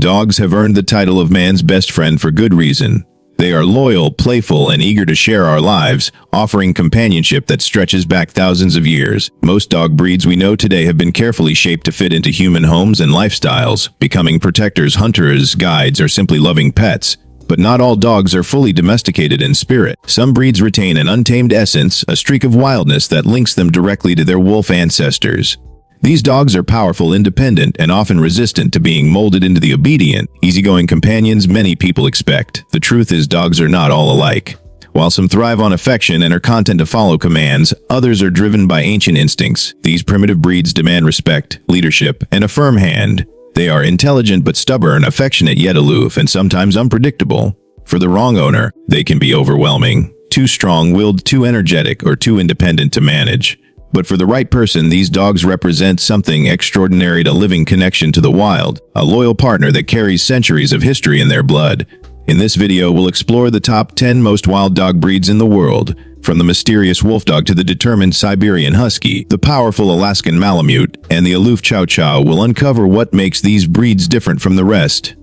Dogs have earned the title of man's best friend for good reason. They are loyal, playful, and eager to share our lives, offering companionship that stretches back thousands of years. Most dog breeds we know today have been carefully shaped to fit into human homes and lifestyles, becoming protectors, hunters, guides, or simply loving pets. But not all dogs are fully domesticated in spirit. Some breeds retain an untamed essence, a streak of wildness that links them directly to their wolf ancestors. These dogs are powerful, independent, and often resistant to being molded into the obedient, easygoing companions many people expect. The truth is, dogs are not all alike. While some thrive on affection and are content to follow commands, others are driven by ancient instincts. These primitive breeds demand respect, leadership, and a firm hand. They are intelligent but stubborn, affectionate yet aloof, and sometimes unpredictable. For the wrong owner, they can be overwhelming, too strong-willed, too energetic, or too independent to manage. But for the right person, these dogs represent something extraordinary: a living connection to the wild, a loyal partner that carries centuries of history in their blood. In this video, we'll explore the top 10 most wild dog breeds in the world. From the mysterious Wolfdog to the determined Siberian Husky, the powerful Alaskan Malamute, and the aloof Chow, we'll uncover what makes these breeds different from the rest.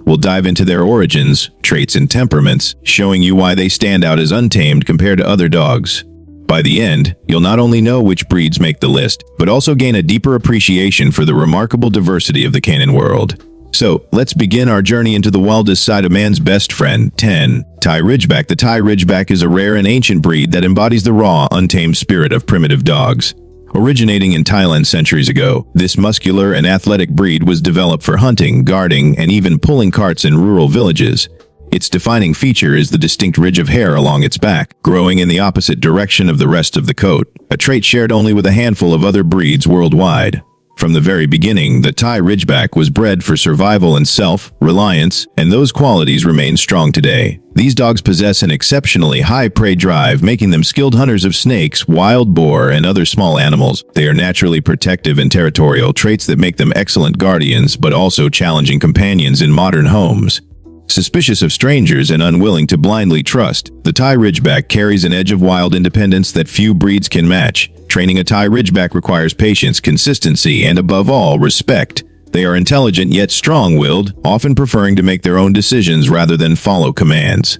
We'll dive into their origins, traits, and temperaments, showing you why they stand out as untamed compared to other dogs. By the end, you'll not only know which breeds make the list, but also gain a deeper appreciation for the remarkable diversity of the canine world. So, let's begin our journey into the wildest side of man's best friend. 10. Thai Ridgeback. The Thai Ridgeback is a rare and ancient breed that embodies the raw, untamed spirit of primitive dogs. Originating in Thailand centuries ago, this muscular and athletic breed was developed for hunting, guarding, and even pulling carts in rural villages. Its defining feature is the distinct ridge of hair along its back, growing in the opposite direction of the rest of the coat, a trait shared only with a handful of other breeds worldwide. From the very beginning, the Thai Ridgeback was bred for survival and self-reliance, and those qualities remain strong today. These dogs possess an exceptionally high prey drive, making them skilled hunters of snakes, wild boar, and other small animals. They are naturally protective and territorial, traits that make them excellent guardians, but also challenging companions in modern homes. Suspicious of strangers and unwilling to blindly trust, the Thai Ridgeback carries an edge of wild independence that few breeds can match. Training a Thai Ridgeback requires patience, consistency, and above all, respect. They are intelligent yet strong-willed, often preferring to make their own decisions rather than follow commands.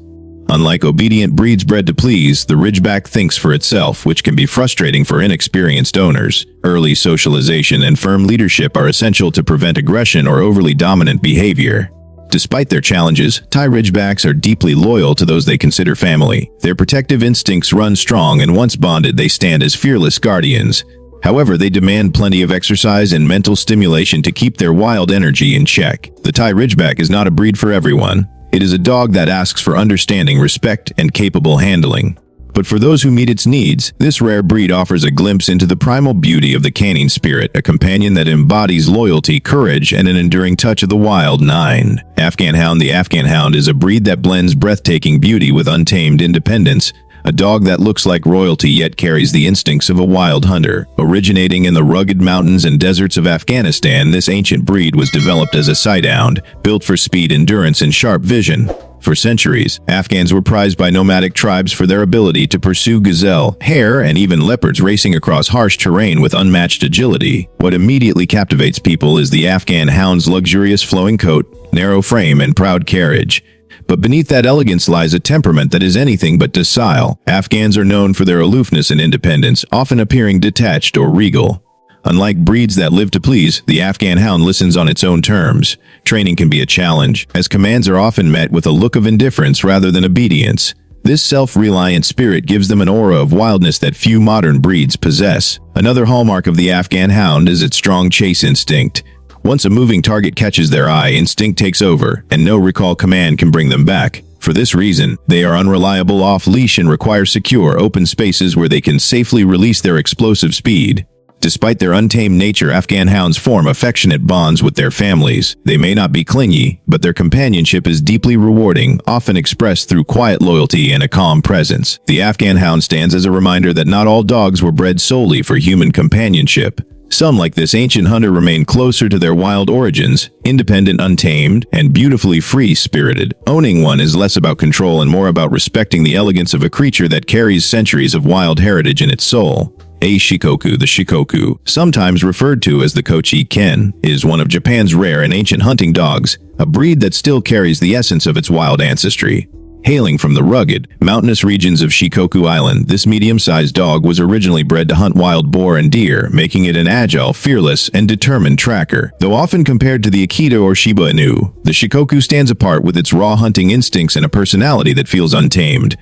Unlike obedient breeds bred to please, the Ridgeback thinks for itself, which can be frustrating for inexperienced owners. Early socialization and firm leadership are essential to prevent aggression or overly dominant behavior. Despite their challenges, Thai Ridgebacks are deeply loyal to those they consider family. Their protective instincts run strong, and once bonded, they stand as fearless guardians. However, they demand plenty of exercise and mental stimulation to keep their wild energy in check. The Thai Ridgeback is not a breed for everyone. It is a dog that asks for understanding, respect, and capable handling. But for those who meet its needs, this rare breed offers a glimpse into the primal beauty of the canine spirit, a companion that embodies loyalty, courage, and an enduring touch of the wild. 9. Afghan Hound. The Afghan Hound is a breed that blends breathtaking beauty with untamed independence, a dog that looks like royalty yet carries the instincts of a wild hunter. Originating in the rugged mountains and deserts of Afghanistan, this ancient breed was developed as a sighthound, built for speed, endurance, and sharp vision. For centuries, Afghans were prized by nomadic tribes for their ability to pursue gazelle, hare, and even leopards, racing across harsh terrain with unmatched agility. What immediately captivates people is the Afghan Hound's luxurious flowing coat, narrow frame, and proud carriage. But beneath that elegance lies a temperament that is anything but docile. Afghans are known for their aloofness and independence, often appearing detached or regal. Unlike breeds that live to please, the Afghan Hound listens on its own terms. Training can be a challenge, as commands are often met with a look of indifference rather than obedience. This self-reliant spirit gives them an aura of wildness that few modern breeds possess. Another hallmark of the Afghan Hound is its strong chase instinct. Once a moving target catches their eye, instinct takes over, and no recall command can bring them back. For this reason, they are unreliable off-leash and require secure, open spaces where they can safely release their explosive speed. Despite their untamed nature, Afghan Hounds form affectionate bonds with their families. They may not be clingy, but their companionship is deeply rewarding, often expressed through quiet loyalty and a calm presence. The Afghan Hound stands as a reminder that not all dogs were bred solely for human companionship. Some, like this ancient hunter, remain closer to their wild origins, independent, untamed, and beautifully free-spirited. Owning one is less about control and more about respecting the elegance of a creature that carries centuries of wild heritage in its soul. A Shikoku. The Shikoku, sometimes referred to as the Kochi Ken, is one of Japan's rare and ancient hunting dogs. a breed that still carries the essence of its wild ancestry. Hailing from the rugged, mountainous regions of Shikoku Island, this medium-sized dog was originally bred to hunt wild boar and deer, making it an agile, fearless, and determined tracker. Though often compared to the Akita or Shiba Inu, the Shikoku stands apart with its raw hunting instincts and a personality that feels untamed.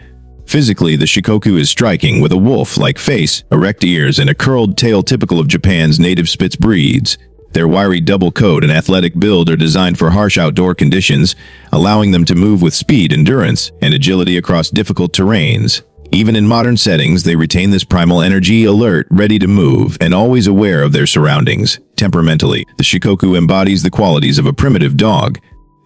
Physically, the Shikoku is striking, with a wolf-like face, erect ears, and a curled tail typical of Japan's native Spitz breeds. Their wiry double coat and athletic build are designed for harsh outdoor conditions, allowing them to move with speed, endurance, and agility across difficult terrains. Even in modern settings, they retain this primal energy, alert, ready to move, and always aware of their surroundings. Temperamentally, the Shikoku embodies the qualities of a primitive dog.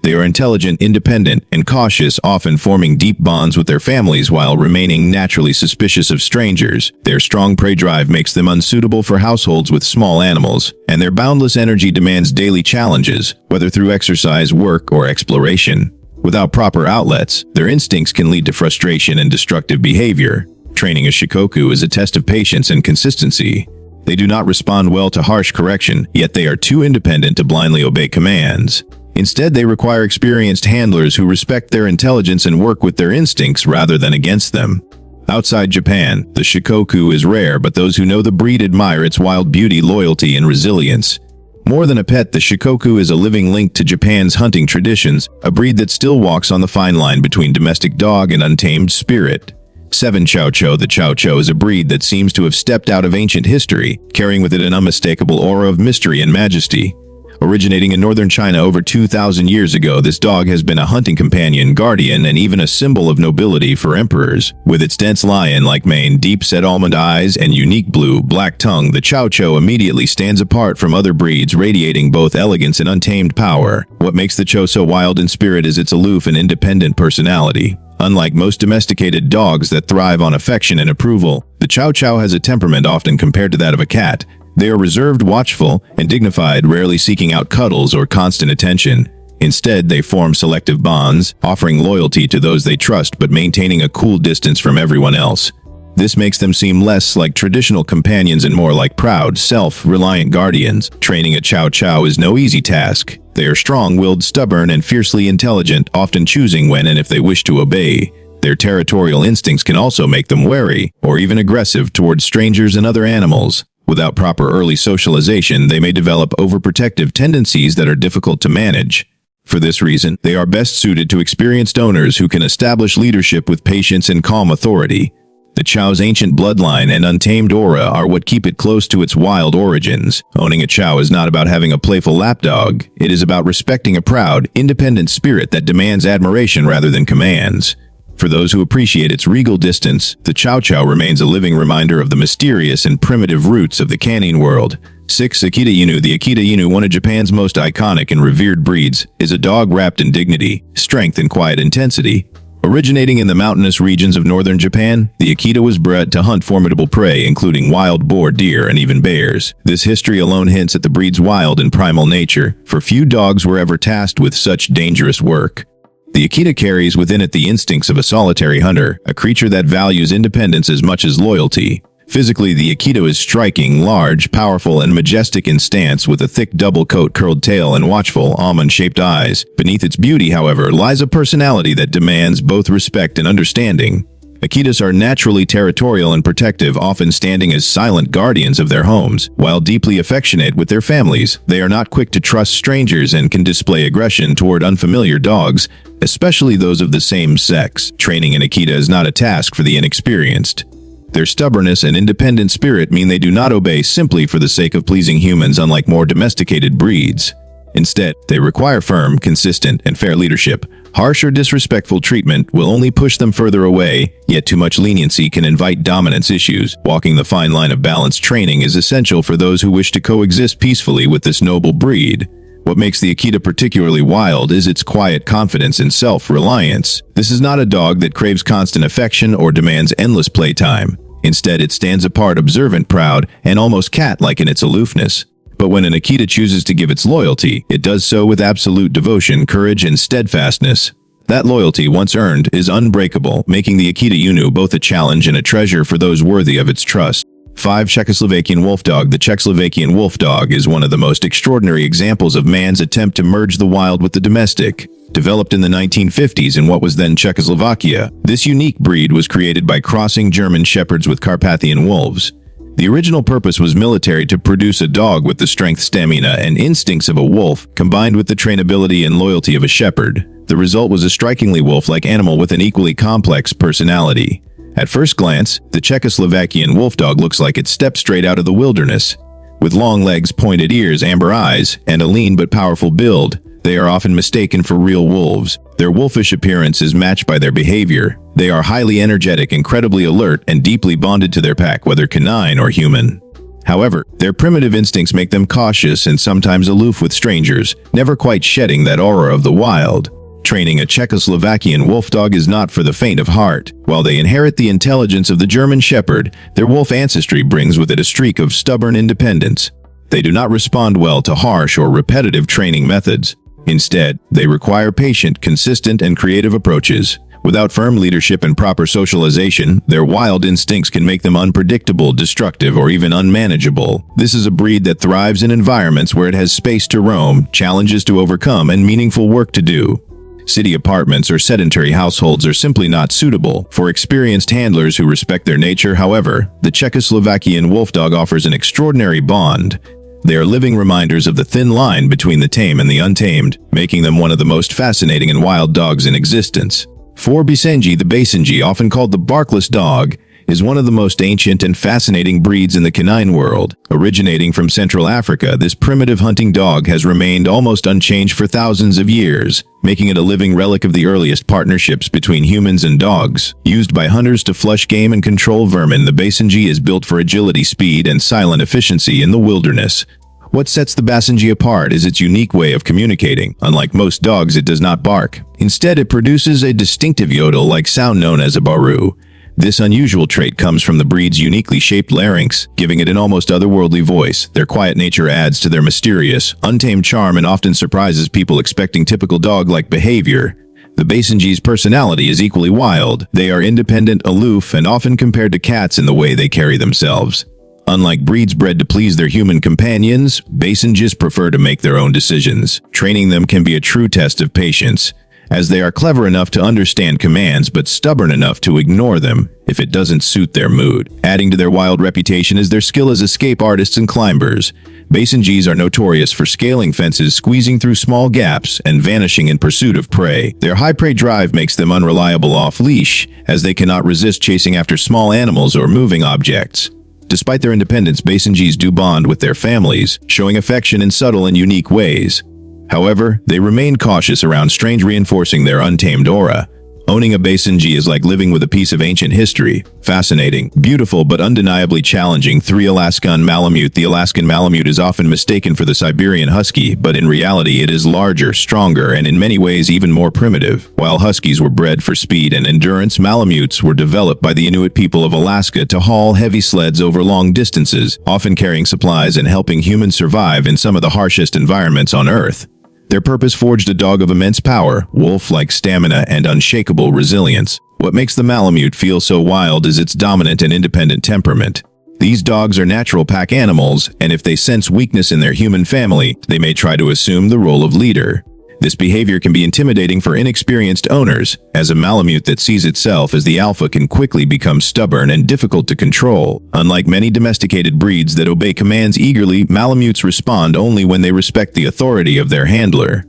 They are intelligent, independent, and cautious, often forming deep bonds with their families while remaining naturally suspicious of strangers. Their strong prey drive makes them unsuitable for households with small animals, and their boundless energy demands daily challenges, whether through exercise, work, or exploration. Without proper outlets, their instincts can lead to frustration and destructive behavior. Training a Shikoku is a test of patience and consistency. They do not respond well to harsh correction, yet they are too independent to blindly obey commands. Instead, they require experienced handlers who respect their intelligence and work with their instincts rather than against them. Outside Japan, the Shikoku is rare, but those who know the breed admire its wild beauty, loyalty, and resilience. More than a pet, the Shikoku is a living link to Japan's hunting traditions, a breed that still walks on the fine line between domestic dog and untamed spirit. 7. Chow. The Chow is a breed that seems to have stepped out of ancient history, carrying with it an unmistakable aura of mystery and majesty. Originating in northern China over 2,000 years ago, this dog has been a hunting companion, guardian, and even a symbol of nobility for emperors. With its dense lion-like mane, deep-set almond eyes, and unique blue-black tongue, the Chow immediately stands apart from other breeds, radiating both elegance and untamed power. What makes the Chow so wild in spirit is its aloof and independent personality. Unlike most domesticated dogs that thrive on affection and approval, the Chow has a temperament often compared to that of a cat. They are reserved, watchful, and dignified, rarely seeking out cuddles or constant attention. Instead, they form selective bonds, offering loyalty to those they trust but maintaining a cool distance from everyone else. This makes them seem less like traditional companions and more like proud, self-reliant guardians. Training a Chow is no easy task. They are strong-willed, stubborn, and fiercely intelligent, often choosing when and if they wish to obey. Their territorial instincts can also make them wary, or even aggressive towards strangers and other animals. Without proper early socialization, they may develop overprotective tendencies that are difficult to manage. For this reason, they are best suited to experienced owners who can establish leadership with patience and calm authority. The Chow's ancient bloodline and untamed aura are what keep it close to its wild origins. Owning a Chow is not about having a playful lapdog. It is about respecting a proud, independent spirit that demands admiration rather than commands. For those who appreciate its regal distance, the Chow remains a living reminder of the mysterious and primitive roots of the canine world. 6. Akita Inu. The Akita Inu, one of Japan's most iconic and revered breeds, is a dog wrapped in dignity, strength, and quiet intensity. Originating in the mountainous regions of northern Japan, the Akita was bred to hunt formidable prey, including wild boar, deer, and even bears. This history alone hints at the breed's wild and primal nature, for few dogs were ever tasked with such dangerous work. The Akita carries within it the instincts of a solitary hunter, a creature that values independence as much as loyalty. Physically, the Akita is striking, large, powerful, and majestic in stance, with a thick double coat, curled tail, and watchful, almond-shaped eyes. Beneath its beauty, however, lies a personality that demands both respect and understanding. Akitas are naturally territorial and protective, often standing as silent guardians of their homes. While deeply affectionate with their families, they are not quick to trust strangers and can display aggression toward unfamiliar dogs, especially those of the same sex. Training an Akita is not a task for the inexperienced. Their stubbornness and independent spirit mean they do not obey simply for the sake of pleasing humans, unlike more domesticated breeds. Instead, they require firm, consistent, and fair leadership. Harsh or disrespectful treatment will only push them further away, yet too much leniency can invite dominance issues. Walking the fine line of balanced training is essential for those who wish to coexist peacefully with this noble breed. What makes the Akita particularly wild is its quiet confidence and self-reliance. This is not a dog that craves constant affection or demands endless playtime. Instead, it stands apart, observant, proud, and almost cat-like in its aloofness. But when an Akita chooses to give its loyalty, it does so with absolute devotion, courage, and steadfastness. That loyalty, once earned, is unbreakable, making the Akita Inu both a challenge and a treasure for those worthy of its trust. 5. Czechoslovakian Wolfdog. The Czechoslovakian Wolfdog is one of the most extraordinary examples of man's attempt to merge the wild with the domestic. Developed in the 1950s in what was then Czechoslovakia, this unique breed was created by crossing German shepherds with Carpathian wolves. The original purpose was military, to produce a dog with the strength, stamina, and instincts of a wolf, combined with the trainability and loyalty of a shepherd. The result was a strikingly wolf-like animal with an equally complex personality. At first glance, the Czechoslovakian Wolfdog looks like it stepped straight out of the wilderness. With long legs, pointed ears, amber eyes, and a lean but powerful build, they are often mistaken for real wolves. Their wolfish appearance is matched by their behavior. They are highly energetic, incredibly alert, and deeply bonded to their pack, whether canine or human. However, their primitive instincts make them cautious and sometimes aloof with strangers, never quite shedding that aura of the wild. Training a Czechoslovakian Wolfdog is not for the faint of heart. While they inherit the intelligence of the German Shepherd, their wolf ancestry brings with it a streak of stubborn independence. They do not respond well to harsh or repetitive training methods. Instead, they require patient, consistent, and creative approaches. Without firm leadership and proper socialization, their wild instincts can make them unpredictable, destructive, or even unmanageable. This is a breed that thrives in environments where it has space to roam, challenges to overcome, and meaningful work to do. City apartments or sedentary households are simply not suitable for experienced handlers who respect their nature. However, the Czechoslovakian Wolfdog offers an extraordinary bond. They are living reminders of the thin line between the tame and the untamed, making them one of the most fascinating and wild dogs in existence. 4. Basenji. The Basenji, often called the barkless dog, is one of the most ancient and fascinating breeds in the canine world. Originating from Central Africa, this primitive hunting dog has remained almost unchanged for thousands of years, making it a living relic of the earliest partnerships between humans and dogs. Used by hunters to flush game and control vermin, the Basenji is built for agility, speed, and silent efficiency in the wilderness. What sets the Basenji apart is its unique way of communicating. Unlike most dogs, it does not bark. Instead, it produces a distinctive yodel-like sound known as a baru. This unusual trait comes from the breed's uniquely shaped larynx, giving it an almost otherworldly voice. Their quiet nature adds to their mysterious, untamed charm and often surprises people expecting typical dog-like behavior. The Basenji's personality is equally wild. They are independent, aloof, and often compared to cats in the way they carry themselves. Unlike breeds bred to please their human companions, Basenjis prefer to make their own decisions. Training them can be a true test of patience, as they are clever enough to understand commands but stubborn enough to ignore them if it doesn't suit their mood. Adding to their wild reputation is their skill as escape artists and climbers. Basenjis are notorious for scaling fences, squeezing through small gaps, and vanishing in pursuit of prey. Their high prey drive makes them unreliable off-leash, as they cannot resist chasing after small animals or moving objects. Despite their independence, Basenjis do bond with their families, showing affection in subtle and unique ways. However, they remain cautious around strange, reinforcing their untamed aura. Owning a Basenji is like living with a piece of ancient history. Fascinating, beautiful, but undeniably challenging. 3. Alaskan Malamute. The Alaskan Malamute is often mistaken for the Siberian Husky, but in reality it is larger, stronger, and in many ways even more primitive. While Huskies were bred for speed and endurance, Malamutes were developed by the Inuit people of Alaska to haul heavy sleds over long distances, often carrying supplies and helping humans survive in some of the harshest environments on Earth. Their purpose forged a dog of immense power, wolf-like stamina, and unshakable resilience. What makes the Malamute feel so wild is its dominant and independent temperament. These dogs are natural pack animals, and if they sense weakness in their human family, they may try to assume the role of leader. This behavior can be intimidating for inexperienced owners, as a Malamute that sees itself as the alpha can quickly become stubborn and difficult to control. Unlike many domesticated breeds that obey commands eagerly, Malamutes respond only when they respect the authority of their handler.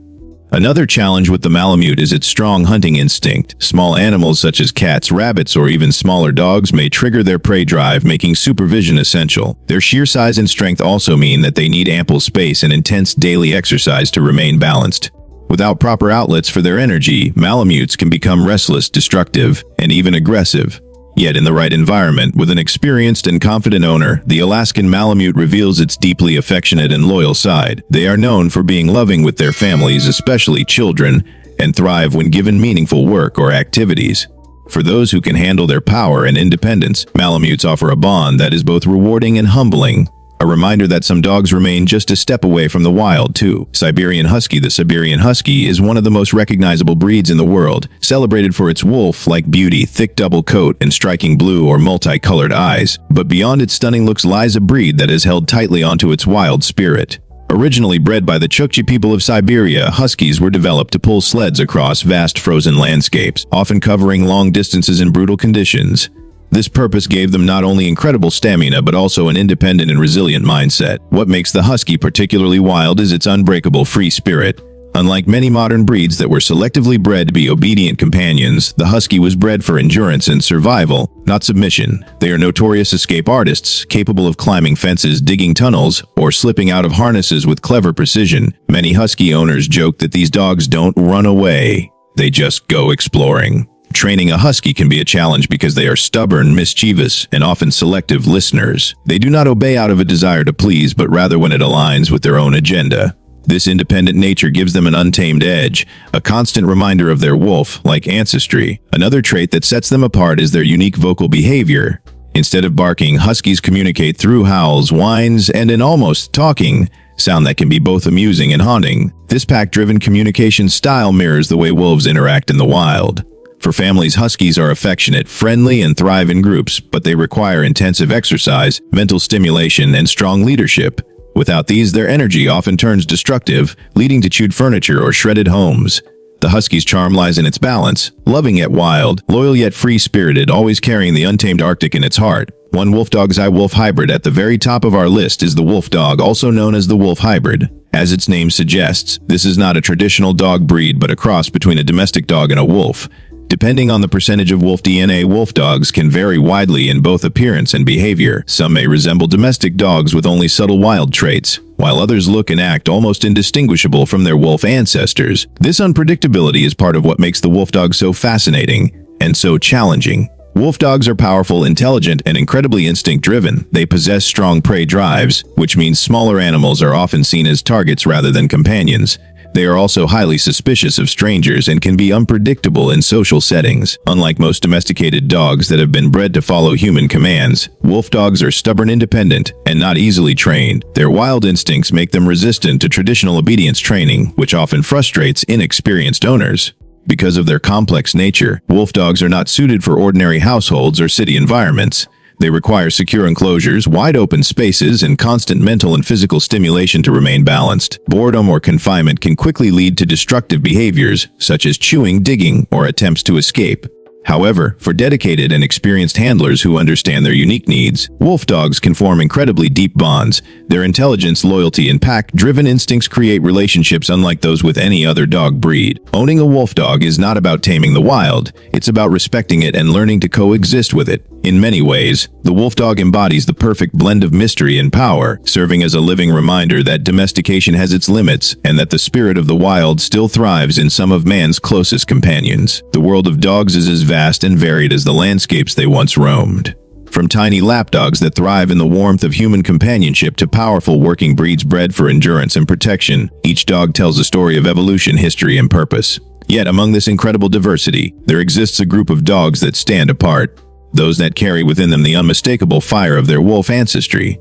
Another challenge with the Malamute is its strong hunting instinct. Small animals such as cats, rabbits, or even smaller dogs may trigger their prey drive, making supervision essential. Their sheer size and strength also mean that they need ample space and intense daily exercise to remain balanced. Without proper outlets for their energy, Malamutes can become restless, destructive, and even aggressive. Yet in the right environment, with an experienced and confident owner, the Alaskan Malamute reveals its deeply affectionate and loyal side. They are known for being loving with their families, especially children, and thrive when given meaningful work or activities. For those who can handle their power and independence, Malamutes offer a bond that is both rewarding and humbling. A reminder that some dogs remain just a step away from the wild, too. Siberian Husky. The Siberian Husky is one of the most recognizable breeds in the world, celebrated for its wolf-like beauty, thick double coat, and striking blue or multicolored eyes. But beyond its stunning looks lies a breed that is held tightly onto its wild spirit. Originally bred by the Chukchi people of Siberia, Huskies were developed to pull sleds across vast frozen landscapes, often covering long distances in brutal conditions. This purpose gave them not only incredible stamina but also an independent and resilient mindset. What makes the Husky particularly wild is its unbreakable free spirit. Unlike many modern breeds that were selectively bred to be obedient companions, the Husky was bred for endurance and survival, not submission. They are notorious escape artists, capable of climbing fences, digging tunnels, or slipping out of harnesses with clever precision. Many Husky owners joke that these dogs don't run away, they just go exploring. Training a Husky can be a challenge because they are stubborn, mischievous, and often selective listeners. They do not obey out of a desire to please, but rather when it aligns with their own agenda. This independent nature gives them an untamed edge, a constant reminder of their wolf-like ancestry. Another trait that sets them apart is their unique vocal behavior. Instead of barking, Huskies communicate through howls, whines, and an almost talking sound that can be both amusing and haunting. This pack-driven communication style mirrors the way wolves interact in the wild. For families, Huskies are affectionate, friendly, and thrive in groups, but they require intensive exercise, mental stimulation, and strong leadership. Without these, their energy often turns destructive, leading to chewed furniture or shredded homes. The Husky's charm lies in its balance, loving yet wild, loyal yet free-spirited, always carrying the untamed Arctic in its heart. One Wolfdog's Eye Wolf hybrid at the very top of our list is the Wolfdog, also known as the Wolf Hybrid. As its name suggests, this is not a traditional dog breed but a cross between a domestic dog and a wolf. Depending on the percentage of wolf DNA, wolf dogs can vary widely in both appearance and behavior. Some may resemble domestic dogs with only subtle wild traits, while others look and act almost indistinguishable from their wolf ancestors. This unpredictability is part of what makes the wolf dog so fascinating and so challenging. Wolf dogs are powerful, intelligent, and incredibly instinct-driven. They possess strong prey drives, which means smaller animals are often seen as targets rather than companions. They are also highly suspicious of strangers and can be unpredictable in social settings. Unlike most domesticated dogs that have been bred to follow human commands, wolf dogs are stubborn, independent, and not easily trained. Their wild instincts make them resistant to traditional obedience training, which often frustrates inexperienced owners. Because of their complex nature, wolf dogs are not suited for ordinary households or city environments. They require secure enclosures, wide open spaces, and constant mental and physical stimulation to remain balanced. Boredom or confinement can quickly lead to destructive behaviors, such as chewing, digging, or attempts to escape. However, for dedicated and experienced handlers who understand their unique needs, wolf dogs can form incredibly deep bonds. Their intelligence, loyalty, and pack-driven instincts create relationships unlike those with any other dog breed. Owning a wolf dog is not about taming the wild, it's about respecting it and learning to coexist with it. In many ways, the wolf dog embodies the perfect blend of mystery and power, serving as a living reminder that domestication has its limits and that the spirit of the wild still thrives in some of man's closest companions. The world of dogs is as vast and varied as the landscapes they once roamed. From tiny lapdogs that thrive in the warmth of human companionship to powerful working breeds bred for endurance and protection, each dog tells a story of evolution, history, and purpose. Yet among this incredible diversity, there exists a group of dogs that stand apart. Those that carry within them the unmistakable fire of their wolf ancestry.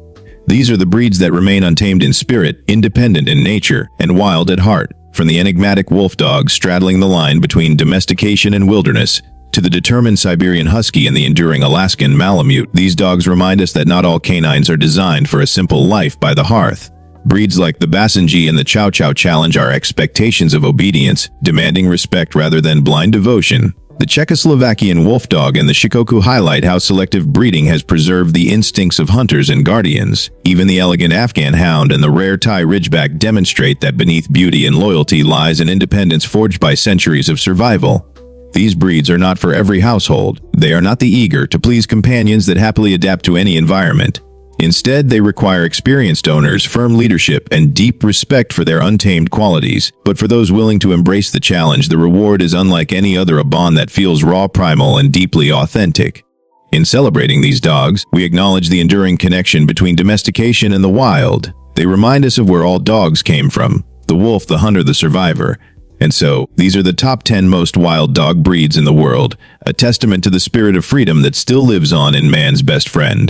These are the breeds that remain untamed in spirit, independent in nature, and wild at heart. From the enigmatic wolf dog straddling the line between domestication and wilderness, to the determined Siberian Husky and the enduring Alaskan Malamute, these dogs remind us that not all canines are designed for a simple life by the hearth. Breeds like the Basenji and the Chow challenge our expectations of obedience, demanding respect rather than blind devotion. The Czechoslovakian Wolfdog and the Shikoku highlight how selective breeding has preserved the instincts of hunters and guardians. Even the elegant Afghan Hound and the rare Thai Ridgeback demonstrate that beneath beauty and loyalty lies an independence forged by centuries of survival. These breeds are not for every household. They are not the eager to please companions that happily adapt to any environment. Instead, they require experienced owners, firm leadership, and deep respect for their untamed qualities. But for those willing to embrace the challenge, the reward is unlike any other, a bond that feels raw, primal, and deeply authentic. In celebrating these dogs, we acknowledge the enduring connection between domestication and the wild. They remind us of where all dogs came from: the wolf, the hunter, the survivor. And so, these are the top 10 most wild dog breeds in the world, a testament to the spirit of freedom that still lives on in man's best friend.